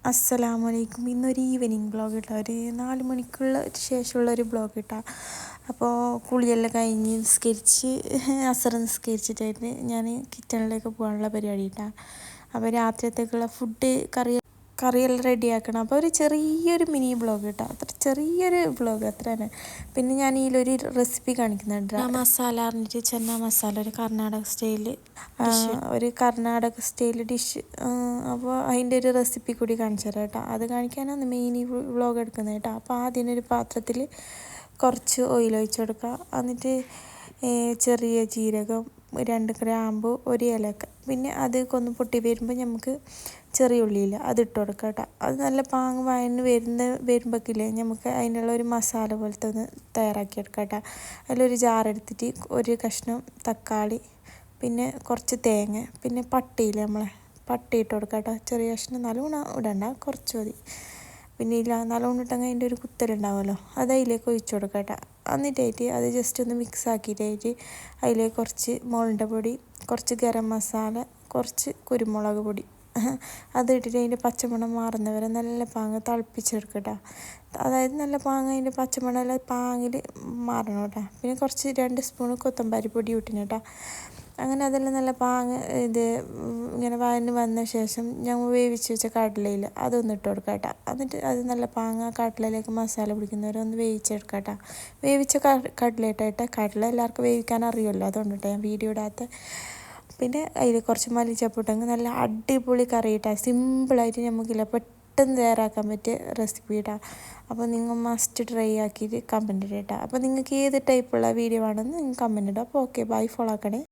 അസ്സലാമലൈക്കും. ഇന്നൊരു evening blog ഇട്ടാൽ ഒരു 4 മണിക്കുള്ള ശേഷമുള്ളൊരു ബ്ലോഗ് ഇട്ടാൽ അപ്പോൾ കുളിയെല്ലാം കഴിഞ്ഞ് നിസ്കരിച്ച് അസർ നിസ്കരിച്ചിട്ടായിട്ട് ഞാൻ കിച്ചണിലേക്ക് പോകാനുള്ള പരിപാടി ഇട്ടാൽ അപ്പോൾ രാത്രിയത്തേക്കുള്ള ഫുഡ് കറിയെല്ലാം റെഡിയാക്കണം. അപ്പോൾ ഒരു ചെറിയൊരു മിനി ബ്ലോഗ് കിട്ടാം, അത്ര ചെറിയൊരു ബ്ലോഗ് അത്ര തന്നെ. പിന്നെ ഞാൻ ഇതിലൊരു റെസിപ്പി കാണിക്കുന്നുണ്ട്. മസാല പറഞ്ഞിട്ട് ചെന്ന മസാല, ഒരു കർണാടക സ്റ്റൈൽ ഡിഷ്. അപ്പോൾ അതിൻ്റെ ഒരു റെസിപ്പി കൂടി കാണിച്ചു തരാം കേട്ടോ. അത് കാണിക്കാനാണ് മെയിൻ ഈ വ്ളോഗ് എടുക്കുന്നത് കേട്ടോ. അപ്പോൾ ആദ്യം ഒരു പാത്രത്തിൽ കുറച്ച് ഓയിൽ ഒഴിച്ച് കൊടുക്കുക. എന്നിട്ട് ചെറിയ ജീരകം, 2 ഗ്രാമ്പു, 1 ഏലക്ക, പിന്നെ അത് ഒന്ന് പൊട്ടി വരുമ്പോൾ നമുക്ക് ചെറിയ ഉള്ളിയില്ല അതിട്ട് കൊടുക്കുക കേട്ടോ. അത് നല്ല പാങ്ങ് വഴന്ന് വരുമ്പോഴേക്കില്ലേ നമുക്ക് അതിനുള്ള ഒരു മസാല പോലത്തെ ഒന്ന് തയ്യാറാക്കിയെടുക്കാം കേട്ടോ. അതിലൊരു ജാറെടുത്തിട്ട് ഒരു കഷ്ണം തക്കാളി, പിന്നെ കുറച്ച് തേങ്ങ, പിന്നെ പട്ടിയില്ലേ നമ്മളെ പട്ടി ഇട്ട് കൊടുക്കാം കേട്ടോ. ചെറിയ കഷ്ണം നല്ലോണം ഇടണ്ട, കുറച്ച് മതി. പിന്നെ ഇല്ല നല്ലോണം ഇട്ടെങ്കിൽ അതിൻ്റെ ഒരു കുത്തലുണ്ടാവുമല്ലോ, അത് അതിലേക്ക് ഒഴിച്ചു കൊടുക്കാം കേട്ടോ. എന്നിട്ടായിട്ട് അത് ജസ്റ്റ് ഒന്ന് മിക്സ് ആക്കിയിട്ടായിട്ട് അതിലേക്ക് കുറച്ച് മുളകിൻ്റെ പൊടി, കുറച്ച് ഗരം മസാല, കുറച്ച് കുരുമുളക് പൊടി അതിട്ടിട്ട് അതിൻ്റെ പച്ചമണം മാറുന്നവരെ നല്ല പാങ്ങ് തിളപ്പിച്ചെടുക്കുക കേട്ടോ. അതായത് നല്ല പാങ്ങ് അതിൻ്റെ പച്ചമണം എല്ലാം പാങ്ങിൽ മാറണം കേട്ടോ. പിന്നെ കുറച്ച് 2 സ്പൂൺ കൊത്തമ്പാരി പൊടി ഇട്ടിന് കേട്ടോ. അങ്ങനെ അതെല്ലാം നല്ല പാങ്ങ് ഇങ്ങനെ വന്ന ശേഷം ഞങ്ങൾ വേവിച്ച് വെച്ച കടലയിൽ അതൊന്ന് ഇട്ട് കൊടുക്കാം കേട്ടോ. എന്നിട്ട് അത് നല്ല പാങ്ങ കടലയിലേക്ക് മസാല പിടിക്കുന്നവരെ ഒന്ന് വേവിച്ചെടുക്കാം കേട്ടോ. വേവിച്ച കടലയിട്ടായിട്ട്, കടല എല്ലാവർക്കും വേവിക്കാൻ അറിയുമല്ലോ, അതുകൊണ്ടിട്ട് ഞാൻ വീഡിയോ ഇടാത്ത. പിന്നെ അതിൽ കുറച്ച് മല്ലിച്ചപ്പിട്ടെങ്കിൽ നല്ല അടിപൊളി കറി ഇട്ടാൽ സിമ്പിളായിട്ട് നമുക്കില്ല പെട്ടെന്ന് തയ്യാറാക്കാൻ പറ്റിയ റെസിപ്പി ഇട്ടാൽ. അപ്പോൾ നിങ്ങൾ മസ്റ്റ് ട്രൈ ആക്കിയിട്ട് കമൻറ്റ് ഇട്ടാൽ. അപ്പോൾ നിങ്ങൾക്ക് ഏത് ടൈപ്പുള്ള വീഡിയോ ആണെന്ന് നിങ്ങൾ കമൻറ്റ് ഇടാം. അപ്പോൾ ഓക്കെ, ബൈ, ഫോളോ ആക്കണേ.